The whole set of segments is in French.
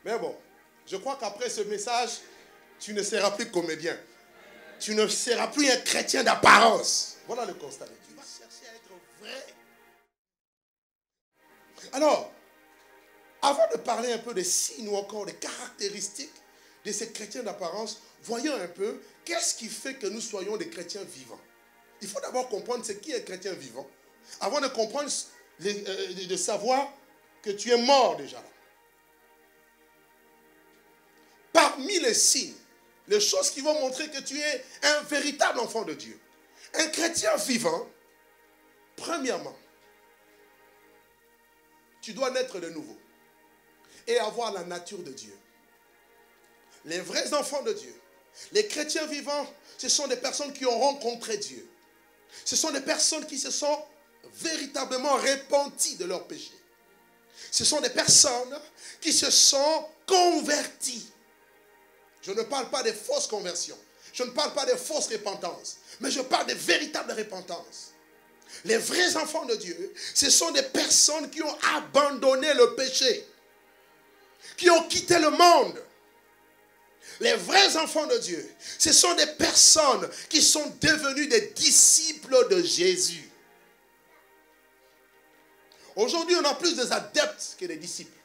Mais bon, je crois qu'après ce message, tu ne seras plus comédien. Tu ne seras plus un chrétien d'apparence. Voilà le constat de Dieu. Tu vas chercher à être vrai. Alors, avant de parler un peu des signes ou encore des caractéristiques de ces chrétiens d'apparence, voyons un peu qu'est-ce qui fait que nous soyons des chrétiens vivants. Il faut d'abord comprendre ce qui est chrétien vivant, avant de comprendre, de savoir que tu es mort déjà là. Parmi les signes, les choses qui vont montrer que tu es un véritable enfant de Dieu, un chrétien vivant, premièrement, tu dois naître de nouveau et avoir la nature de Dieu. Les vrais enfants de Dieu, les chrétiens vivants, ce sont des personnes qui ont rencontré Dieu. Ce sont des personnes qui se sont véritablement repenties de leurs péchés. Ce sont des personnes qui se sont converties. Je ne parle pas des fausses conversions. Je ne parle pas des fausses repentances. Mais je parle de véritables repentances. Les vrais enfants de Dieu, ce sont des personnes qui ont abandonné le péché. Qui ont quitté le monde. Les vrais enfants de Dieu, ce sont des personnes qui sont devenues des disciples de Jésus. Aujourd'hui, on a plus des adeptes que des disciples.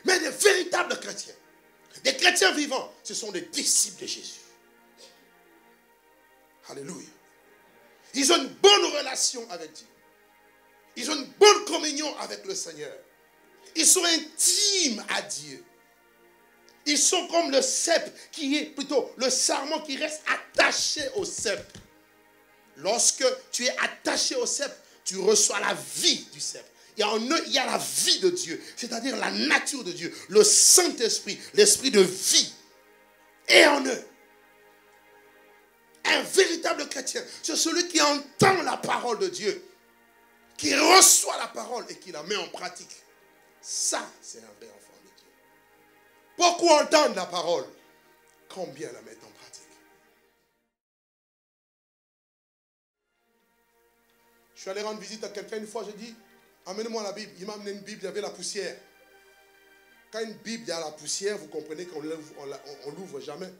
Mais des véritables chrétiens, des chrétiens vivants, ce sont des disciples de Jésus. Alléluia. Ils ont une bonne relation avec Dieu. Ils ont une bonne communion avec le Seigneur. Ils sont intimes à Dieu. Ils sont comme le cep qui est plutôt le sarment qui reste attaché au cep. Lorsque tu es attaché au cep, tu reçois la vie du cep. Et en eux, il y a la vie de Dieu, c'est-à-dire la nature de Dieu, le Saint-Esprit, l'esprit de vie. Et en eux, un véritable chrétien, c'est celui qui entend la parole de Dieu, qui reçoit la parole et qui la met en pratique. Ça, c'est un vrai enfant de Dieu. Pourquoi entendre la parole? Combien la mettre en pratique? Je suis allé rendre visite à quelqu'un une fois, j'ai dit, amenez-moi la Bible. Il m'a amené une Bible, il y avait la poussière. Quand une Bible, il y a la poussière, vous comprenez qu'on ne l'ouvre jamais.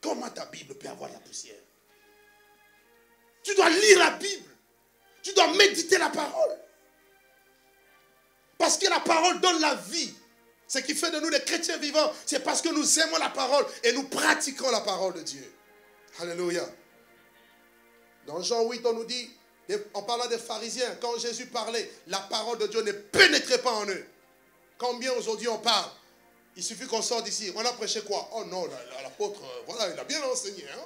Comment ta Bible peut avoir de la poussière? Tu dois lire la Bible. Tu dois méditer la parole. Parce que la parole donne la vie. Ce qui fait de nous des chrétiens vivants, c'est parce que nous aimons la parole et nous pratiquons la parole de Dieu. Alléluia. Dans Jean 8, on nous dit, en parlant des pharisiens, quand Jésus parlait, la parole de Dieu ne pénétrait pas en eux. Combien aujourd'hui on parle? Il suffit qu'on sorte d'ici. On a prêché quoi? Oh non, l'apôtre, voilà, il a bien enseigné. Hein?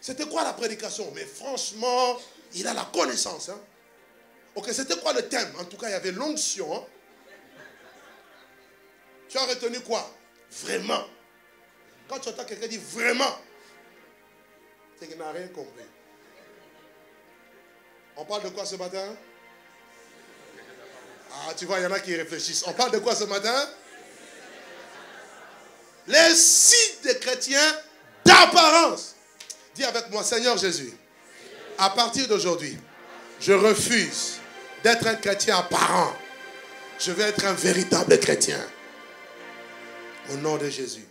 C'était quoi la prédication? Mais franchement, il a la connaissance. Hein? Ok, c'était quoi le thème? En tout cas, il y avait l'onction. Hein? Tu as retenu quoi? Vraiment. Quand tu entends quelqu'un dire vraiment, c'est qu'il n'a rien compris. On parle de quoi ce matin? Ah, tu vois, il y en a qui réfléchissent. On parle de quoi ce matin? Les signes des chrétiens d'apparence. Dis avec moi, Seigneur Jésus, à partir d'aujourd'hui, je refuse d'être un chrétien apparent. Je vais être un véritable chrétien. Au nom de Jésus.